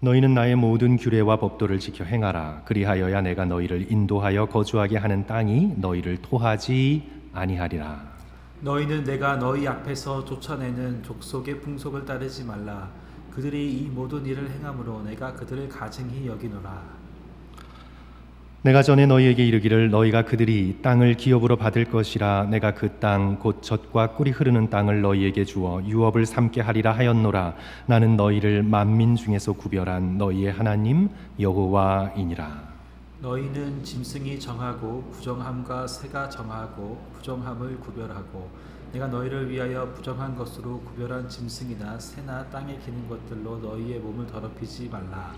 너희는 나의 모든 규례와 법도를 지켜 행하라. 그리하여야 내가 너희를 인도하여 거주하게 하는 땅이 너희를 토하지 아니하리라. 너희는 내가 너희 앞에서 쫓아내는 족속의 풍속을 따르지 말라. 그들이 이 모든 일을 행함으로 내가 그들을 가증히 여기노라. 내가 전에 너희에게 이르기를 너희가 그들이 땅을 기업으로 받을 것이라. 내가 그 땅 곧 젖과 꿀이 흐르는 땅을 너희에게 주어 유업을 삼게 하리라 하였노라. 나는 너희를 만민 중에서 구별한 너희의 하나님 여호와이니라. 너희는 짐승이 정하고 부정함과 새가 정하고 부정함을 구별하고 내가 너희를 위하여 부정한 것으로 구별한 짐승이나 새나 땅에 기는 것들로 너희의 몸을 더럽히지 말라.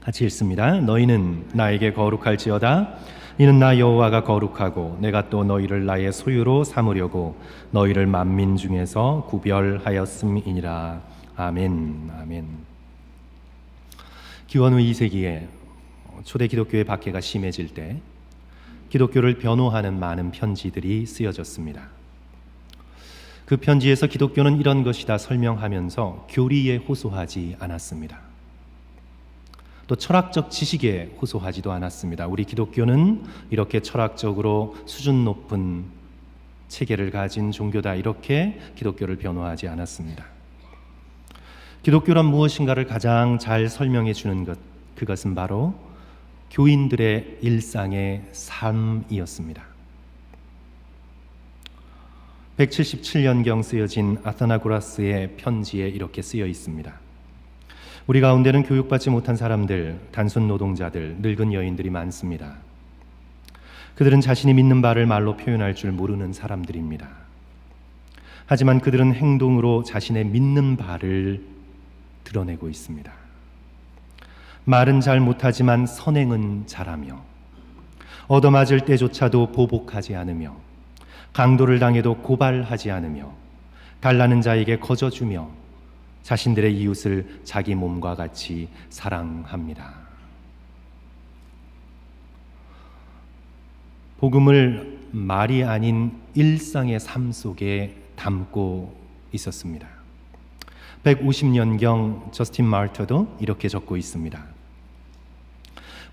같이 읽습니다. 너희는 나에게 거룩할지어다. 이는 나 여호와가 거룩하고 내가 또 너희를 나의 소유로 삼으려고 너희를 만민 중에서 구별하였음이니라. 아멘. 아멘. 기원 후 2세기에 초대 기독교의 박해가 심해질 때 기독교를 변호하는 많은 편지들이 쓰여졌습니다. 그 편지에서 기독교는 이런 것이다 설명하면서 교리에 호소하지 않았습니다. 또 철학적 지식에 호소하지도 않았습니다. 우리 기독교는 이렇게 철학적으로 수준 높은 체계를 가진 종교다, 이렇게 기독교를 변호하지 않았습니다. 기독교란 무엇인가를 가장 잘 설명해 주는 것, 그것은 바로 교인들의 일상의 삶이었습니다. 177년경 쓰여진 아타나고라스의 편지에 이렇게 쓰여 있습니다. 우리 가운데는 교육받지 못한 사람들, 단순 노동자들, 늙은 여인들이 많습니다. 그들은 자신이 믿는 바를 말로 표현할 줄 모르는 사람들입니다. 하지만 그들은 행동으로 자신의 믿는 바를 드러내고 있습니다. 말은 잘 못하지만 선행은 잘하며, 얻어맞을 때조차도 보복하지 않으며, 강도를 당해도 고발하지 않으며, 달라는 자에게 거저주며 자신들의 이웃을 자기 몸과 같이 사랑합니다. 복음을 말이 아닌 일상의 삶 속에 담고 있었습니다. 150년경 저스틴 마르터도 이렇게 적고 있습니다.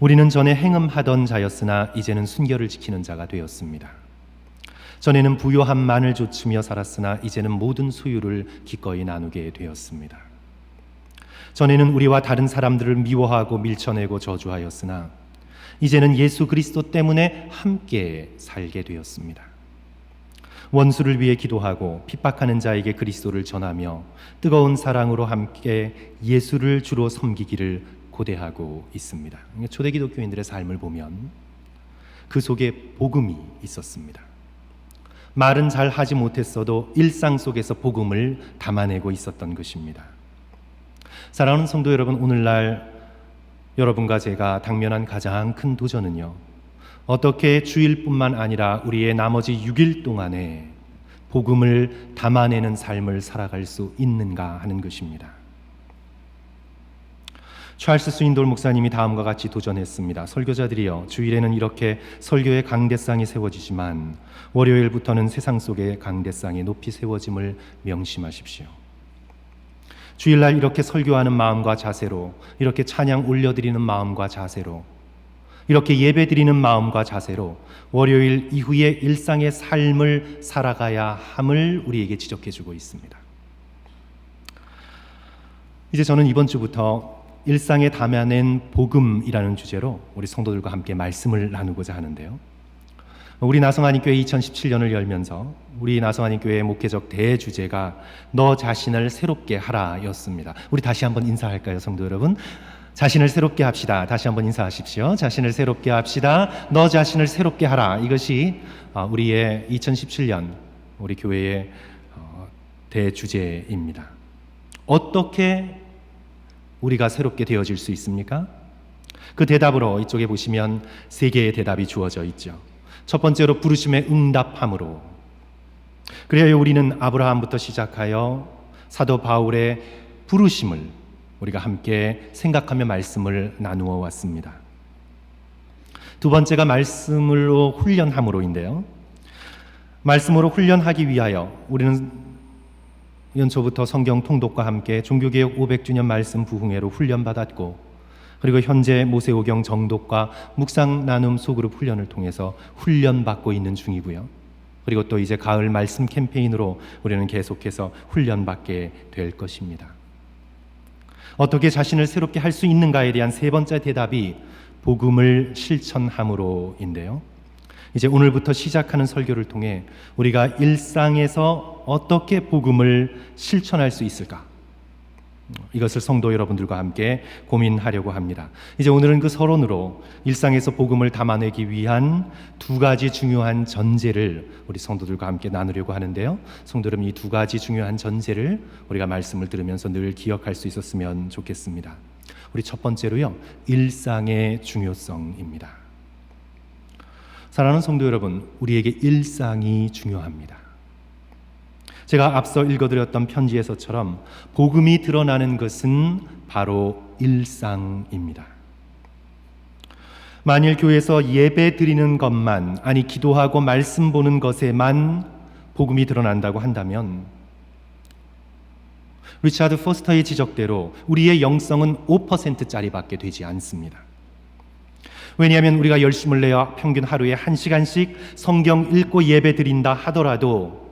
우리는 전에 행음하던 자였으나 이제는 순결을 지키는 자가 되었습니다. 전에는 부요함만을 좇으며 살았으나 이제는 모든 소유를 기꺼이 나누게 되었습니다. 전에는 우리와 다른 사람들을 미워하고 밀쳐내고 저주하였으나 이제는 예수 그리스도 때문에 함께 살게 되었습니다. 원수를 위해 기도하고 핍박하는 자에게 그리스도를 전하며 뜨거운 사랑으로 함께 예수를 주로 섬기기를 고대하고 있습니다. 초대 기독교인들의 삶을 보면 그 속에 복음이 있었습니다. 말은 잘 하지 못했어도 일상 속에서 복음을 담아내고 있었던 것입니다. 사랑하는 성도 여러분, 오늘날 여러분과 제가 당면한 가장 큰 도전은요, 어떻게 주일뿐만 아니라 우리의 나머지 6일 동안에 복음을 담아내는 삶을 살아갈 수 있는가 하는 것입니다. 찰스 스윈돌 목사님이 다음과 같이 도전했습니다. 설교자들이여, 주일에는 이렇게 설교의 강대상이 세워지지만 월요일부터는 세상 속의 강대상이 높이 세워짐을 명심하십시오. 주일날 이렇게 설교하는 마음과 자세로, 이렇게 찬양 올려드리는 마음과 자세로, 이렇게 예배드리는 마음과 자세로 월요일 이후의 일상의 삶을 살아가야 함을 우리에게 지적해주고 있습니다. 이제 저는 이번 주부터 일상에 담아낸 복음이라는 주제로 우리 성도들과 함께 말씀을 나누고자 하는데요. 우리 나성하님교회 2017년을 열면서 우리 나성하님교회의 목회적 대주제가 너 자신을 새롭게 하라 였습니다. 우리 다시 한번 인사할까요, 성도 여러분? 자신을 새롭게 합시다. 다시 한번 인사하십시오. 자신을 새롭게 합시다. 너 자신을 새롭게 하라. 이것이 우리의 2017년 우리 교회의 대주제입니다. 어떻게 우리가 새롭게 되어질 수 있습니까? 그 대답으로 이쪽에 보시면 3개의 대답이 주어져 있죠. 첫 번째로 부르심에 응답함으로. 그래야 우리는 아브라함부터 시작하여 사도 바울의 부르심을 우리가 함께 생각하며 말씀을 나누어 왔습니다. 두 번째가 말씀으로 훈련함으로인데요. 말씀으로 훈련하기 위하여 우리는 연초부터 성경 통독과 함께 종교개혁 500주년 말씀 부흥회로 훈련받았고, 그리고 현재 모세오경 정독과 묵상 나눔 소그룹 훈련을 통해서 훈련받고 있는 중이고요. 그리고 또 이제 가을 말씀 캠페인으로 우리는 계속해서 훈련받게 될 것입니다. 어떻게 자신을 새롭게 할 수 있는가에 대한 세 번째 대답이 복음을 실천함으로인데요. 이제 오늘부터 시작하는 설교를 통해 우리가 일상에서 어떻게 복음을 실천할 수 있을까? 이것을 성도 여러분들과 함께 고민하려고 합니다. 이제 오늘은 그 서론으로 일상에서 복음을 담아내기 위한 두 가지 중요한 전제를 우리 성도들과 함께 나누려고 하는데요. 성도 여러분, 이 두 가지 중요한 전제를 우리가 말씀을 들으면서 늘 기억할 수 있었으면 좋겠습니다. 우리 첫 번째로요, 일상의 중요성입니다. 사랑하는 성도 여러분, 우리에게 일상이 중요합니다. 제가 앞서 읽어드렸던 편지에서처럼 복음이 드러나는 것은 바로 일상입니다. 만일 교회에서 예배 드리는 것만, 아니 기도하고 말씀 보는 것에만 복음이 드러난다고 한다면 리차드 포스터의 지적대로 우리의 영성은 5%짜리밖에 되지 않습니다. 왜냐하면 우리가 열심을 내어 평균 하루에 1시간씩 성경 읽고 예배 드린다 하더라도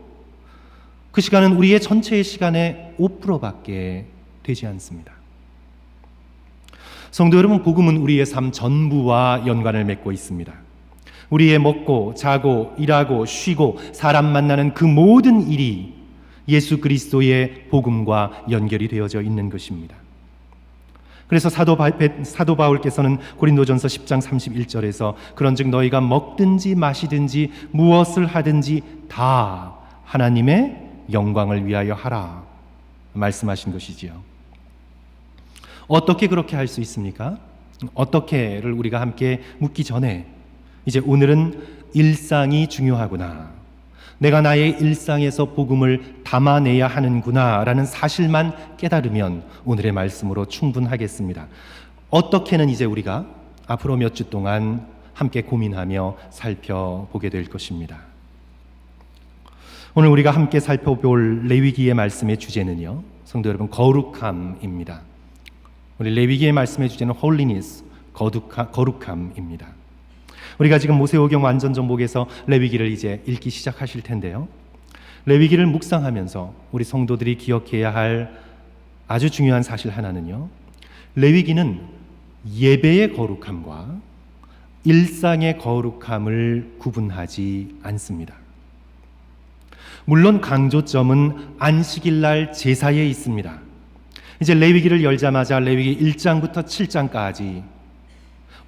그 시간은 우리의 전체의 시간의 5%밖에 되지 않습니다. 성도 여러분, 복음은 우리의 삶 전부와 연관을 맺고 있습니다. 우리의 먹고 자고 일하고 쉬고 사람 만나는 그 모든 일이 예수 그리스도의 복음과 연결이 되어져 있는 것입니다. 그래서 사도 바울께서는 고린도전서 10장 31절에서 그런즉 너희가 먹든지 마시든지 무엇을 하든지 다 하나님의 영광을 위하여 하라 말씀하신 것이지요. 어떻게 그렇게 할 수 있습니까? 어떻게를 우리가 함께 묻기 전에 이제 오늘은 일상이 중요하구나, 내가 나의 일상에서 복음을 담아내야 하는구나 라는 사실만 깨달으면 오늘의 말씀으로 충분하겠습니다. 어떻게는 이제 우리가 앞으로 몇 주 동안 함께 고민하며 살펴보게 될 것입니다. 오늘 우리가 함께 살펴볼 레위기의 말씀의 주제는요, 성도 여러분, 거룩함입니다. 우리 레위기의 말씀의 주제는 holiness, 거룩함입니다. 우리가 지금 모세오경 완전정복에서 레위기를 이제 읽기 시작하실 텐데요, 레위기를 묵상하면서 우리 성도들이 기억해야 할 아주 중요한 사실 하나는요, 레위기는 예배의 거룩함과 일상의 거룩함을 구분하지 않습니다. 물론 강조점은 안식일날 제사에 있습니다. 이제 레위기를 열자마자 레위기 1장부터 7장까지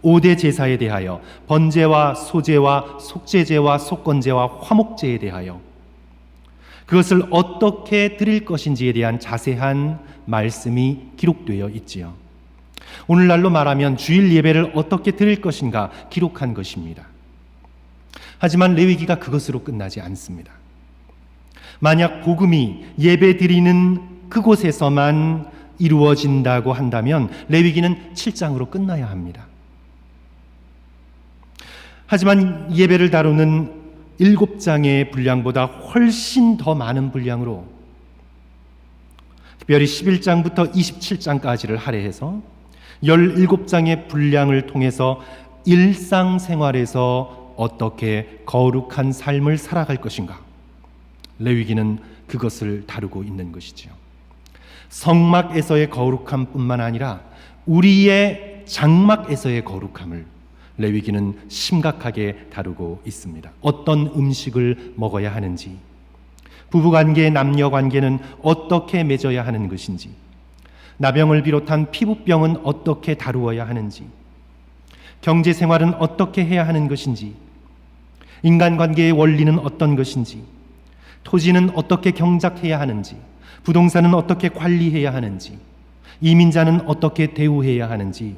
5대 제사에 대하여 번제와 소제와 속죄제와 속건제와 화목제에 대하여 그것을 어떻게 드릴 것인지에 대한 자세한 말씀이 기록되어 있지요. 오늘날로 말하면 주일 예배를 어떻게 드릴 것인가 기록한 것입니다. 하지만 레위기가 그것으로 끝나지 않습니다. 만약 복음이 예배 드리는 그곳에서만 이루어진다고 한다면 레위기는 7장으로 끝나야 합니다. 하지만 예배를 다루는 7장의 분량보다 훨씬 더 많은 분량으로 특별히 11장부터 27장까지를 할애해서 17장의 분량을 통해서 일상생활에서 어떻게 거룩한 삶을 살아갈 것인가, 레위기는 그것을 다루고 있는 것이지요. 성막에서의 거룩함뿐만 아니라 우리의 장막에서의 거룩함을 레위기는 심각하게 다루고 있습니다. 어떤 음식을 먹어야 하는지, 부부관계, 남녀관계는 어떻게 맺어야 하는 것인지, 나병을 비롯한 피부병은 어떻게 다루어야 하는지, 경제생활은 어떻게 해야 하는 것인지, 인간관계의 원리는 어떤 것인지, 토지는 어떻게 경작해야 하는지, 부동산은 어떻게 관리해야 하는지, 이민자는 어떻게 대우해야 하는지,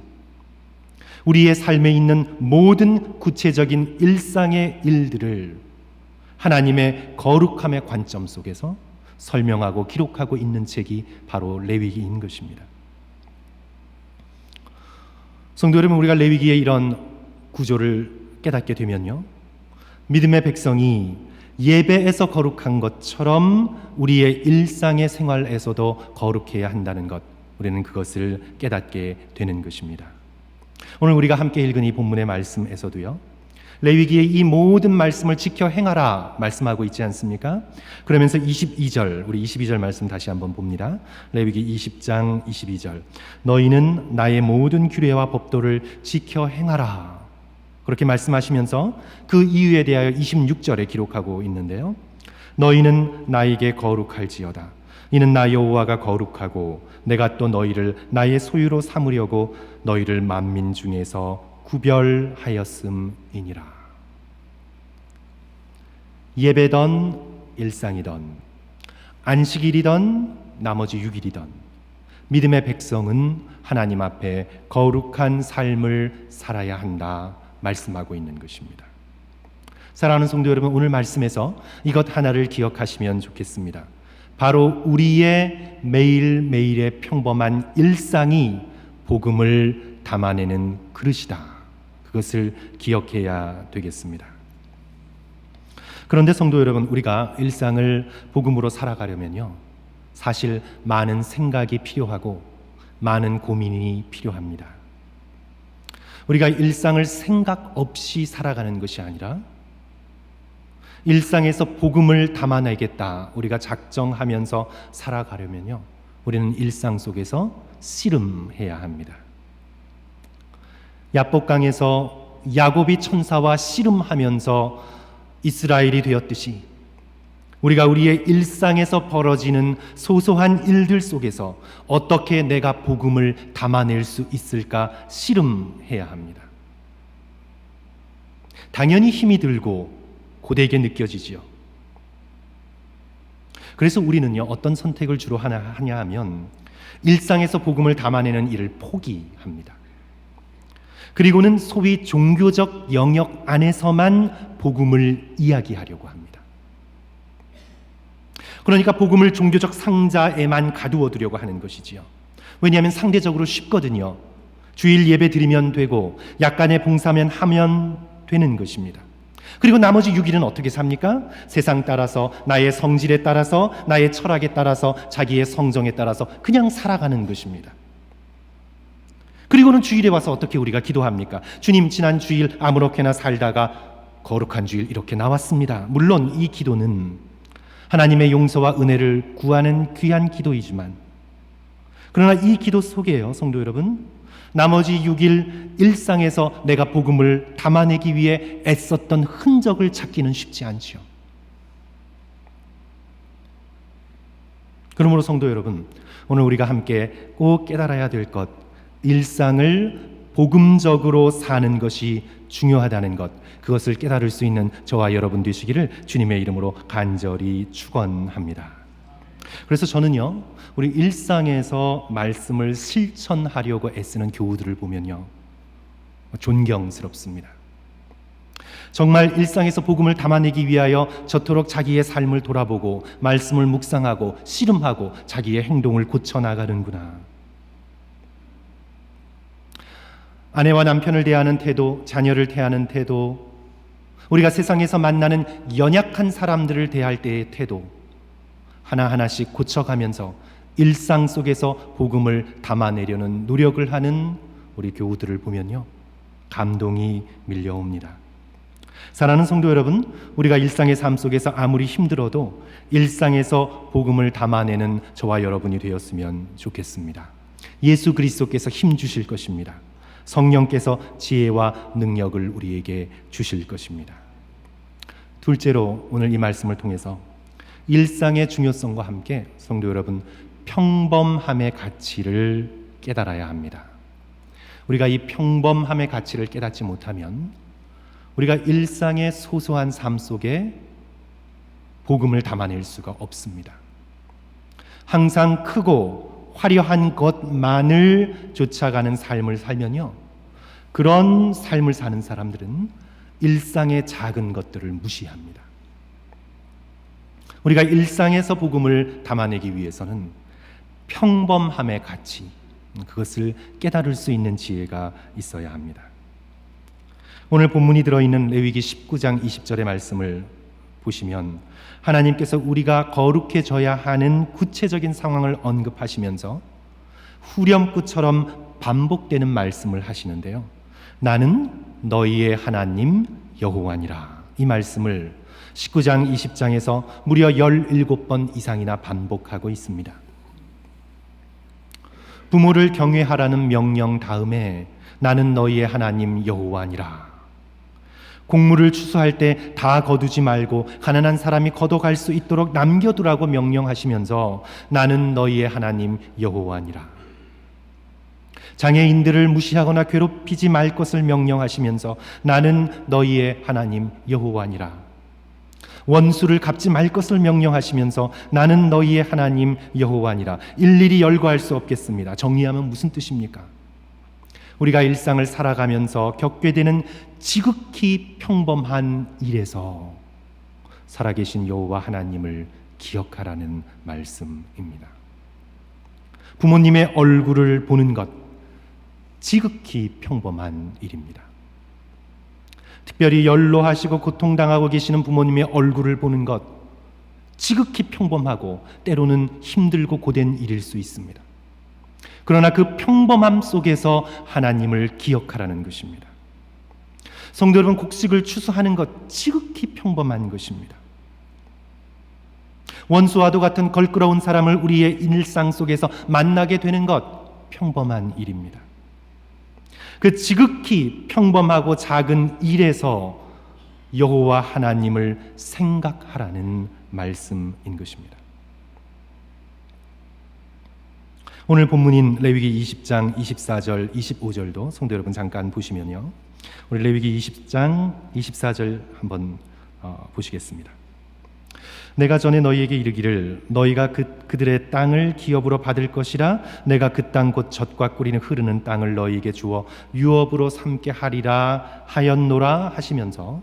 우리의 삶에 있는 모든 구체적인 일상의 일들을 하나님의 거룩함의 관점 속에서 설명하고 기록하고 있는 책이 바로 레위기인 것입니다. 성도 여러분, 우리가 레위기의 이런 구조를 깨닫게 되면요, 믿음의 백성이 예배에서 거룩한 것처럼 우리의 일상의 생활에서도 거룩해야 한다는 것, 우리는 그것을 깨닫게 되는 것입니다. 오늘 우리가 함께 읽은 이 본문의 말씀에서도요, 레위기의 이 모든 말씀을 지켜 행하라 말씀하고 있지 않습니까? 그러면서 22절, 우리 22절 말씀 다시 한번 봅니다. 레위기 20장 22절. 너희는 나의 모든 규례와 법도를 지켜 행하라. 그렇게 말씀하시면서 그 이유에 대하여 26절에 기록하고 있는데요. 너희는 나에게 거룩할지어다. 이는 나 여호와가 거룩하고 내가 또 너희를 나의 소유로 삼으려고 너희를 만민 중에서 구별하였음이니라. 예배던 일상이던 안식일이던 나머지 6일이던 믿음의 백성은 하나님 앞에 거룩한 삶을 살아야 한다 말씀하고 있는 것입니다. 사랑하는 성도 여러분, 오늘 말씀에서 이것 하나를 기억하시면 좋겠습니다. 바로 우리의 매일매일의 평범한 일상이 복음을 담아내는 그릇이다. 그것을 기억해야 되겠습니다. 그런데 성도 여러분, 우리가 일상을 복음으로 살아가려면요, 사실 많은 생각이 필요하고 많은 고민이 필요합니다. 우리가 일상을 생각 없이 살아가는 것이 아니라 일상에서 복음을 담아내겠다 우리가 작정하면서 살아가려면요, 우리는 일상 속에서 씨름해야 합니다. 야복강에서 야곱이 천사와 씨름하면서 이스라엘이 되었듯이 우리가 우리의 일상에서 벌어지는 소소한 일들 속에서 어떻게 내가 복음을 담아낼 수 있을까 씨름해야 합니다. 당연히 힘이 들고 고되게 느껴지지요. 그래서 우리는요, 어떤 선택을 주로 하냐 하면 일상에서 복음을 담아내는 일을 포기합니다. 그리고는 소위 종교적 영역 안에서만 복음을 이야기하려고 합니다. 그러니까 복음을 종교적 상자에만 가두어 두려고 하는 것이지요. 왜냐하면 상대적으로 쉽거든요. 주일 예배 드리면 되고 약간의 봉사면 하면 되는 것입니다. 그리고 나머지 6일은 어떻게 삽니까? 세상 따라서, 나의 성질에 따라서, 나의 철학에 따라서, 자기의 성정에 따라서 그냥 살아가는 것입니다. 그리고는 주일에 와서 어떻게 우리가 기도합니까? 주님, 지난 주일 아무렇게나 살다가 거룩한 주일 이렇게 나왔습니다. 물론 이 기도는 하나님의 용서와 은혜를 구하는 귀한 기도이지만, 그러나 이 기도 속에요, 성도 여러분, 나머지 6일 일상에서 내가 복음을 담아내기 위해 애썼던 흔적을 찾기는 쉽지 않지요. 그러므로 성도 여러분, 오늘 우리가 함께 꼭 깨달아야 될 것, 일상을 복음적으로 사는 것이 중요하다는 것, 그것을 깨달을 수 있는 저와 여러분 되시기를 주님의 이름으로 간절히 축원합니다. 그래서 저는요, 우리 일상에서 말씀을 실천하려고 애쓰는 교우들을 보면요, 존경스럽습니다. 정말 일상에서 복음을 담아내기 위하여 저토록 자기의 삶을 돌아보고 말씀을 묵상하고 씨름하고 자기의 행동을 고쳐나가는구나. 아내와 남편을 대하는 태도, 자녀를 대하는 태도, 우리가 세상에서 만나는 연약한 사람들을 대할 때의 태도, 하나하나씩 고쳐가면서 일상 속에서 복음을 담아내려는 노력을 하는 우리 교우들을 보면요, 감동이 밀려옵니다. 사랑하는 성도 여러분, 우리가 일상의 삶 속에서 아무리 힘들어도 일상에서 복음을 담아내는 저와 여러분이 되었으면 좋겠습니다. 예수 그리스도께서 힘 주실 것입니다. 성령께서 지혜와 능력을 우리에게 주실 것입니다. 둘째로, 오늘 이 말씀을 통해서 일상의 중요성과 함께 성도 여러분, 평범함의 가치를 깨달아야 합니다. 우리가 이 평범함의 가치를 깨닫지 못하면 우리가 일상의 소소한 삶 속에 복음을 담아낼 수가 없습니다. 항상 크고 화려한 것만을 쫓아가는 삶을 살면요, 그런 삶을 사는 사람들은 일상의 작은 것들을 무시합니다. 우리가 일상에서 복음을 담아내기 위해서는 평범함의 가치, 그것을 깨달을 수 있는 지혜가 있어야 합니다. 오늘 본문이 들어있는 레위기 19장 20절의 말씀을 보시면 하나님께서 우리가 거룩해져야 하는 구체적인 상황을 언급하시면서 후렴구처럼 반복되는 말씀을 하시는데요. 나는 너희의 하나님 여호와니라. 이 말씀을 19장, 20장에서 무려 17번 이상이나 반복하고 있습니다. 부모를 경외하라는 명령 다음에 나는 너희의 하나님 여호와니라. 곡물을 추수할 때 다 거두지 말고 가난한 사람이 걷어갈 수 있도록 남겨두라고 명령하시면서 나는 너희의 하나님 여호와니라. 장애인들을 무시하거나 괴롭히지 말 것을 명령하시면서 나는 너희의 하나님 여호와니라. 원수를 갚지 말 것을 명령하시면서 나는 너희의 하나님 여호와니라. 일일이 열거할 수 없겠습니다. 정리하면 무슨 뜻입니까? 우리가 일상을 살아가면서 겪게 되는 지극히 평범한 일에서 살아계신 여호와 하나님을 기억하라는 말씀입니다. 부모님의 얼굴을 보는 것, 지극히 평범한 일입니다. 특별히 연로하시고 고통당하고 계시는 부모님의 얼굴을 보는 것, 지극히 평범하고 때로는 힘들고 고된 일일 수 있습니다. 그러나 그 평범함 속에서 하나님을 기억하라는 것입니다. 성도 여러분, 곡식을 추수하는 것 지극히 평범한 것입니다. 원수와도 같은 걸끄러운 사람을 우리의 일상 속에서 만나게 되는 것 평범한 일입니다. 그 지극히 평범하고 작은 일에서 여호와 하나님을 생각하라는 말씀인 것입니다. 오늘 본문인 레위기 20장 24절 25절도 성도 여러분 잠깐 보시면요. 우리 레위기 20장 24절 한번 보시겠습니다. 내가 전에 너희에게 이르기를 너희가 그들의 땅을 기업으로 받을 것이라 내가 그 땅 곧 젖과 꿀이 흐르는 땅을 너희에게 주어 유업으로 삼게 하리라 하였노라 하시면서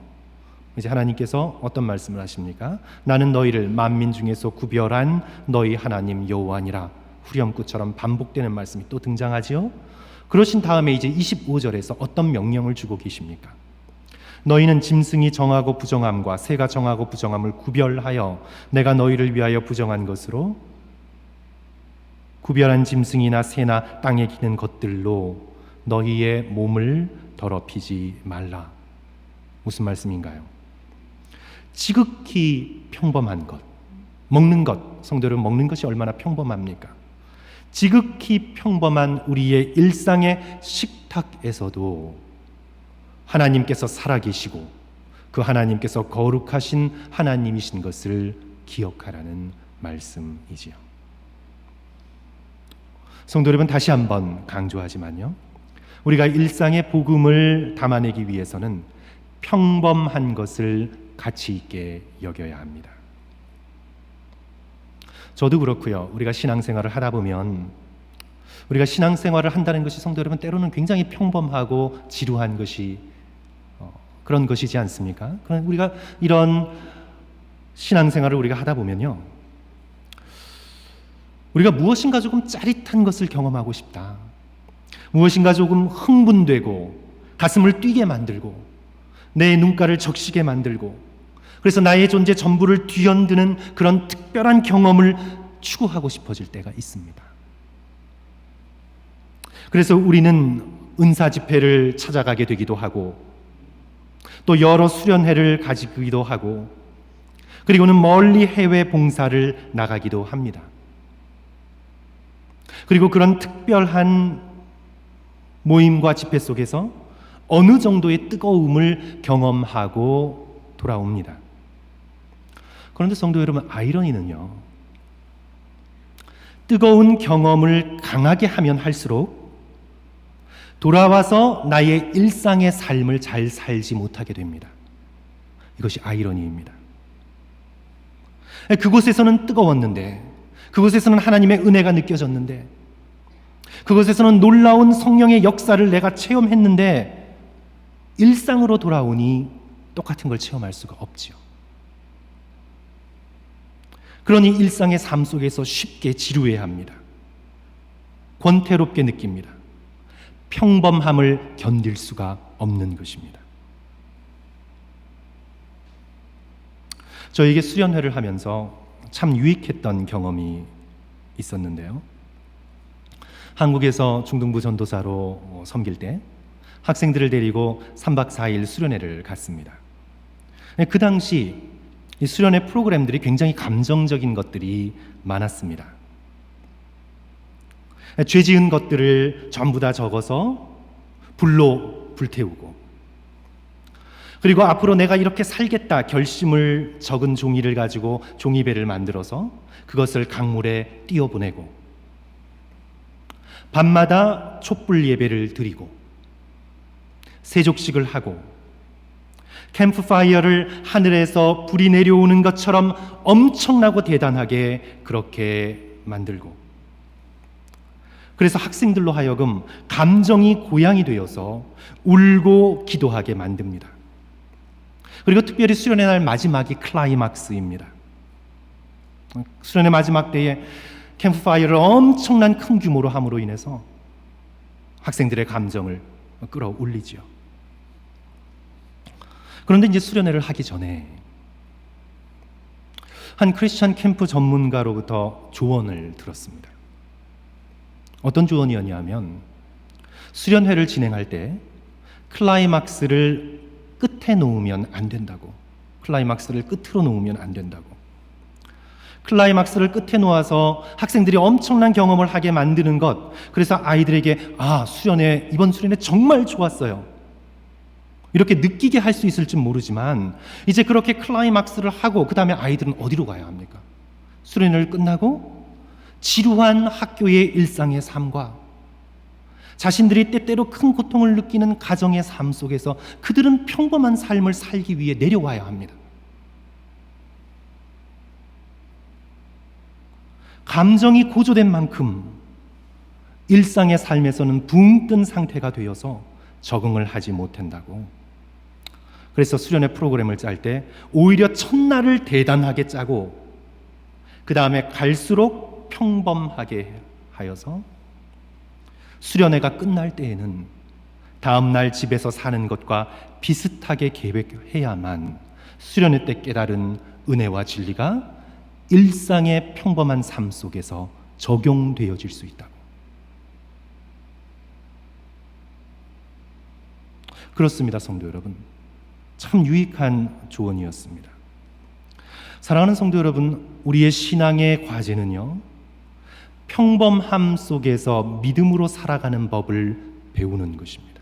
이제 하나님께서 어떤 말씀을 하십니까? 나는 너희를 만민 중에서 구별한 너희 하나님 여호와니라. 후렴구처럼 반복되는 말씀이 또 등장하지요. 그러신 다음에 이제 25절에서 어떤 명령을 주고 계십니까? 너희는 짐승이 정하고 부정함과 새가 정하고 부정함을 구별하여 내가 너희를 위하여 부정한 것으로 구별한 짐승이나 새나 땅에 기는 것들로 너희의 몸을 더럽히지 말라. 무슨 말씀인가요? 지극히 평범한 것, 먹는 것, 성도를 먹는 것이 얼마나 평범합니까? 지극히 평범한 우리의 일상의 식탁에서도 하나님께서 살아계시고 그 하나님께서 거룩하신 하나님이신 것을 기억하라는 말씀이지요. 성도 여러분, 다시 한번 강조하지만요, 우리가 일상의 복음을 담아내기 위해서는 평범한 것을 가치 있게 여겨야 합니다. 저도 그렇고요. 우리가 신앙생활을 하다 보면 우리가 신앙생활을 한다는 것이 성도 여러분 때로는 굉장히 평범하고 지루한 것이 그런 것이지 않습니까? 그럼 우리가 이런 신앙생활을 우리가 하다 보면요, 우리가 무엇인가 조금 짜릿한 것을 경험하고 싶다. 무엇인가 조금 흥분되고 가슴을 뛰게 만들고 내 눈가를 적시게 만들고 그래서 나의 존재 전부를 뒤흔드는 그런 특별한 경험을 추구하고 싶어질 때가 있습니다. 그래서 우리는 은사 집회를 찾아가게 되기도 하고 또 여러 수련회를 가지기도 하고 그리고는 멀리 해외 봉사를 나가기도 합니다. 그리고 그런 특별한 모임과 집회 속에서 어느 정도의 뜨거움을 경험하고 돌아옵니다. 그런데 성도 여러분, 아이러니는요, 뜨거운 경험을 강하게 하면 할수록 돌아와서 나의 일상의 삶을 잘 살지 못하게 됩니다. 이것이 아이러니입니다. 그곳에서는 뜨거웠는데, 그곳에서는 하나님의 은혜가 느껴졌는데, 그곳에서는 놀라운 성령의 역사를 내가 체험했는데 일상으로 돌아오니 똑같은 걸 체험할 수가 없지요. 그러니 일상의 삶 속에서 쉽게 지루해합니다. 권태롭게 느낍니다. 평범함을 견딜 수가 없는 것입니다. 저에게 수련회를 하면서 참 유익했던 경험이 있었는데요. 한국에서 중등부 전도사로 섬길 때 학생들을 데리고 3박 4일 수련회를 갔습니다. 그 당시 이 수련회 프로그램들이 굉장히 감정적인 것들이 많았습니다. 죄 지은 것들을 전부 다 적어서 불로 불태우고, 그리고 앞으로 내가 이렇게 살겠다 결심을 적은 종이를 가지고 종이배를 만들어서 그것을 강물에 띄워보내고, 밤마다 촛불 예배를 드리고 세족식을 하고, 캠프파이어를 하늘에서 불이 내려오는 것처럼 엄청나고 대단하게 그렇게 만들고, 그래서 학생들로 하여금 감정이 고양이 되어서 울고 기도하게 만듭니다. 그리고 특별히 수련의 날 마지막이 클라이막스입니다. 수련의 마지막 때에 캠프파이어를 엄청난 큰 규모로 함으로 인해서 학생들의 감정을 끌어올리죠. 그런데 이제 수련회를 하기 전에 한 크리스천 캠프 전문가로부터 조언을 들었습니다. 어떤 조언이었냐면, 수련회를 진행할 때 클라이막스를 끝에 놓으면 안 된다고. 클라이막스를 끝으로 놓으면 안 된다고. 클라이막스를 끝에 놓아서 학생들이 엄청난 경험을 하게 만드는 것, 그래서 아이들에게 수련회, 이번 수련회 정말 좋았어요, 이렇게 느끼게 할 수 있을지 모르지만, 이제 그렇게 클라이막스를 하고 그 다음에 아이들은 어디로 가야 합니까? 수련회를 끝나고 지루한 학교의 일상의 삶과 자신들이 때때로 큰 고통을 느끼는 가정의 삶 속에서 그들은 평범한 삶을 살기 위해 내려와야 합니다. 감정이 고조된 만큼 일상의 삶에서는 붕 뜬 상태가 되어서 적응을 하지 못한다고. 그래서 수련회 프로그램을 짤 때 오히려 첫날을 대단하게 짜고 그 다음에 갈수록 평범하게 하여서 수련회가 끝날 때에는 다음날 집에서 사는 것과 비슷하게 계획해야만 수련회 때 깨달은 은혜와 진리가 일상의 평범한 삶 속에서 적용되어질 수 있다고. 그렇습니다, 성도 여러분. 참 유익한 조언이었습니다. 사랑하는 성도 여러분, 우리의 신앙의 과제는요, 평범함 속에서 믿음으로 살아가는 법을 배우는 것입니다.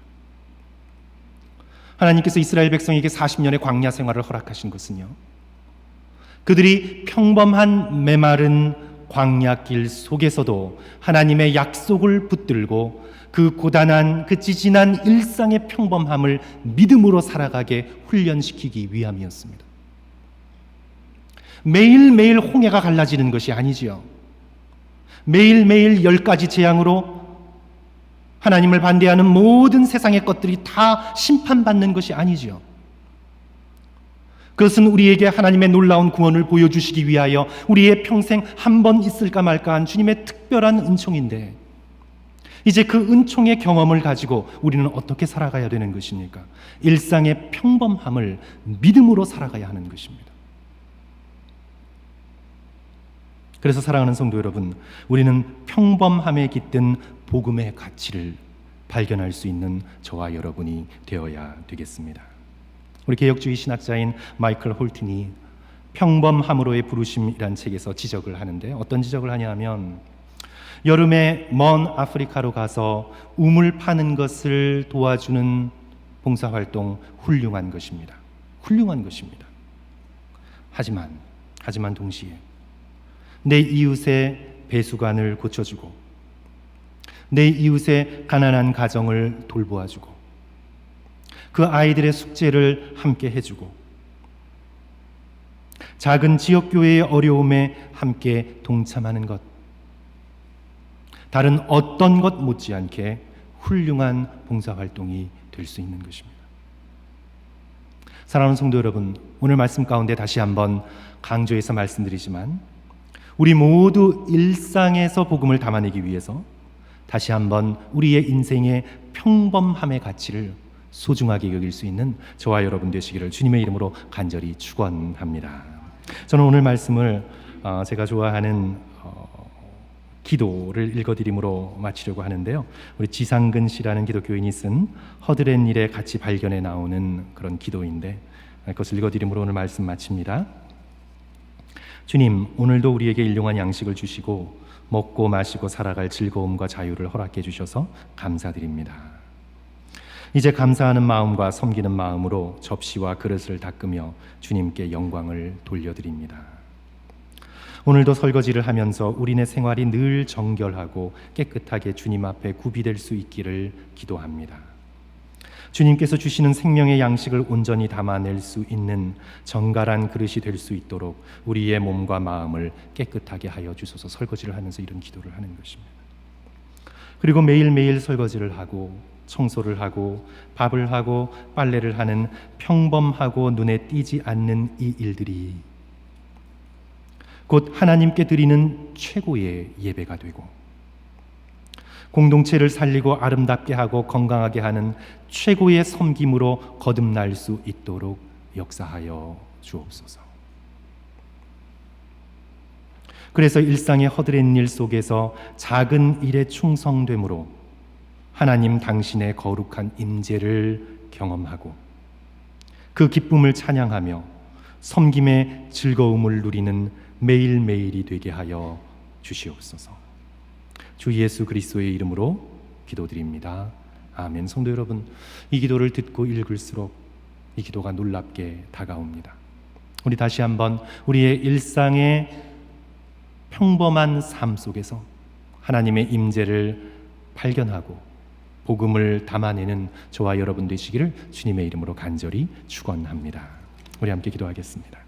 하나님께서 이스라엘 백성에게 40년의 광야 생활을 허락하신 것은요, 그들이 평범한 메마른 광야길 속에서도 하나님의 약속을 붙들고 그 고단한, 그 지진한 일상의 평범함을 믿음으로 살아가게 훈련시키기 위함이었습니다. 매일매일 홍해가 갈라지는 것이 아니지요. 매일매일 10가지 재앙으로 하나님을 반대하는 모든 세상의 것들이 다 심판받는 것이 아니지요. 그것은 우리에게 하나님의 놀라운 구원을 보여주시기 위하여 우리의 평생 한 번 있을까 말까한 주님의 특별한 은총인데, 이제 그 은총의 경험을 가지고 우리는 어떻게 살아가야 되는 것입니까? 일상의 평범함을 믿음으로 살아가야 하는 것입니다. 그래서 사랑하는 성도 여러분, 우리는 평범함에 깃든 복음의 가치를 발견할 수 있는 저와 여러분이 되어야 되겠습니다. 우리 개혁주의 신학자인 마이클 홀튼이 평범함으로의 부르심이란 책에서 지적을 하는데, 어떤 지적을 하냐면, 여름에 먼 아프리카로 가서 우물 파는 것을 도와주는 봉사활동 훌륭한 것입니다. 훌륭한 것입니다. 하지만 동시에 내 이웃의 배수관을 고쳐주고, 내 이웃의 가난한 가정을 돌보아주고, 그 아이들의 숙제를 함께 해주고, 작은 지역교회의 어려움에 함께 동참하는 것, 다른 어떤 것 못지않게 훌륭한 봉사활동이 될 수 있는 것입니다. 사랑하는 성도 여러분, 오늘 말씀 가운데 다시 한번 강조해서 말씀드리지만, 우리 모두 일상에서 복음을 담아내기 위해서 다시 한번 우리의 인생의 평범함의 가치를 소중하게 여길 수 있는 저와 여러분 되시기를 주님의 이름으로 간절히 축원합니다. 저는 오늘 말씀을 제가 좋아하는 기도를 읽어드림으로 마치려고 하는데요. 우리 지상근 씨라는 기독교인이 쓴 허드렛 일에 같이 발견해 나오는 그런 기도인데 그것을 읽어드림으로 오늘 말씀 마칩니다. 주님, 오늘도 우리에게 일용한 양식을 주시고 먹고 마시고 살아갈 즐거움과 자유를 허락해 주셔서 감사드립니다. 이제 감사하는 마음과 섬기는 마음으로 접시와 그릇을 닦으며 주님께 영광을 돌려드립니다. 오늘도 설거지를 하면서 우리네 생활이 늘 정결하고 깨끗하게 주님 앞에 구비될 수 있기를 기도합니다. 주님께서 주시는 생명의 양식을 온전히 담아낼 수 있는 정갈한 그릇이 될 수 있도록 우리의 몸과 마음을 깨끗하게 하여 주소서. 설거지를 하면서 이런 기도를 하는 것입니다. 그리고 매일매일 설거지를 하고 청소를 하고 밥을 하고 빨래를 하는 평범하고 눈에 띄지 않는 이 일들이 곧 하나님께 드리는 최고의 예배가 되고 공동체를 살리고 아름답게 하고 건강하게 하는 최고의 섬김으로 거듭날 수 있도록 역사하여 주옵소서. 그래서 일상의 허드렛 일 속에서 작은 일에 충성됨으로 하나님 당신의 거룩한 임재를 경험하고 그 기쁨을 찬양하며 섬김의 즐거움을 누리는 매일매일이 되게 하여 주시옵소서. 주 예수 그리스도의 이름으로 기도드립니다. 아멘. 성도 여러분, 이 기도를 듣고 읽을수록 이 기도가 놀랍게 다가옵니다. 우리 다시 한번 우리의 일상의 평범한 삶 속에서 하나님의 임재를 발견하고 복음을 담아내는 저와 여러분 되시기를 주님의 이름으로 간절히 축원합니다. 우리 함께 기도하겠습니다.